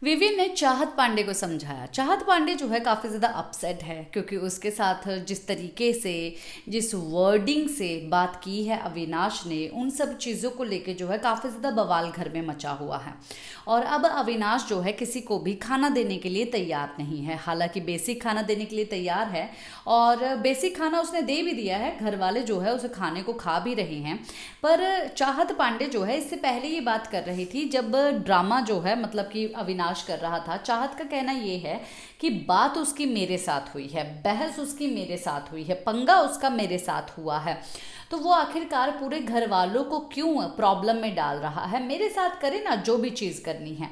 Woven ने चाहत पांडे को समझाया। चाहत पांडे जो है काफ़ी ज़्यादा अपसेट है क्योंकि उसके साथ जिस तरीके से, जिस वर्डिंग से बात की है अविनाश ने, उन सब चीज़ों को लेके जो है काफ़ी ज़्यादा बवाल घर में मचा हुआ है। और अब अविनाश जो है किसी को भी खाना देने के लिए तैयार नहीं है। हालांकि बेसिक खाना देने के लिए तैयार है और बेसिक खाना उसने दे भी दिया है, घर वाले जो है उसे खाने को खा भी रहे हैं। पर चाहत पांडे जो है इससे पहले ये बात कर रही थी जब ड्रामा जो है मतलब कि अविनाश कर रहा था। चाहत का कहना ये है कि बात उसकी मेरे साथ हुई है, बहस उसकी मेरे साथ हुई है, पंगा उसका मेरे साथ हुआ है, तो वो आखिरकार पूरे घर वालों को क्यों प्रॉब्लम में डाल रहा है, मेरे साथ करे ना जो भी चीज़ करनी है।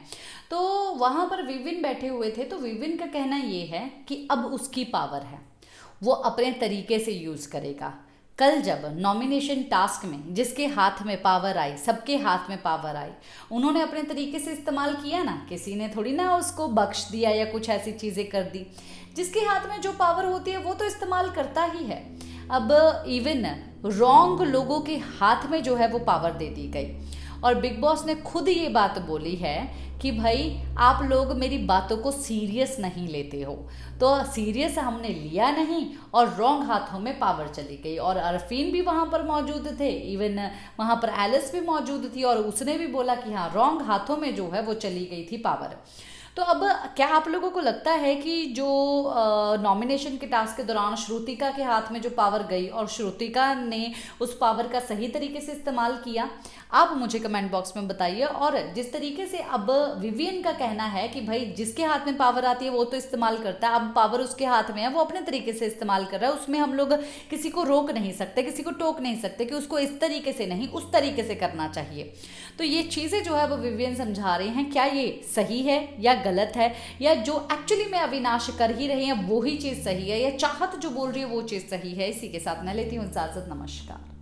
तो वहाँ पर विविन बैठे हुए थे, तो विविन का कहना ये है कि अब उसकी पावर है, वो अपने तरीके से यूज़ करेगा। कल जब नॉमिनेशन टास्क में जिसके हाथ में पावर आई, सबके हाथ में पावर आई, उन्होंने अपने तरीके से इस्तेमाल किया ना, किसी ने थोड़ी ना उसको बख्श दिया या कुछ ऐसी चीज़ें कर दी। जिसके हाथ में जो पावर होती है वो तो इस्तेमाल करता ही है। अब इवन रॉन्ग लोगों के हाथ में जो है वो पावर दे दी गई और बिग बॉस ने खुद ये बात बोली है कि भाई आप लोग मेरी बातों को सीरियस नहीं लेते हो। तो सीरियस हमने लिया नहीं और रॉन्ग हाथों में पावर चली गई। और अरफीन भी वहाँ पर मौजूद थे, इवन वहाँ पर एलिस भी मौजूद थी और उसने भी बोला कि हाँ रॉन्ग हाथों में जो है वो चली गई थी पावर। तो अब क्या आप लोगों को लगता है कि जो नॉमिनेशन के टास्क के दौरान श्रुतिका के हाथ में जो पावर गई और श्रुतिका ने उस पावर का सही तरीके से इस्तेमाल किया? आप मुझे कमेंट बॉक्स में बताइए। और जिस तरीके से अब विवियन का कहना है कि भाई जिसके हाथ में पावर आती है वो तो इस्तेमाल करता है, अब पावर उसके हाथ में है, वो अपने तरीके से इस्तेमाल कर रहा है, उसमें हम लोग किसी को रोक नहीं सकते, किसी को टोक नहीं सकते कि उसको इस तरीके से नहीं उस तरीके से करना चाहिए। तो ये चीज़ें जो है वो विवियन समझा रही हैं, क्या ये सही है या गलत है, या जो एक्चुअली में अविनाश कर ही रहे हैं वो ही चीज़ सही है, या चाहत जो बोल रही है वो चीज़ सही है? इसी के साथ मैं लेती हूँ इजाज़त। नमस्कार।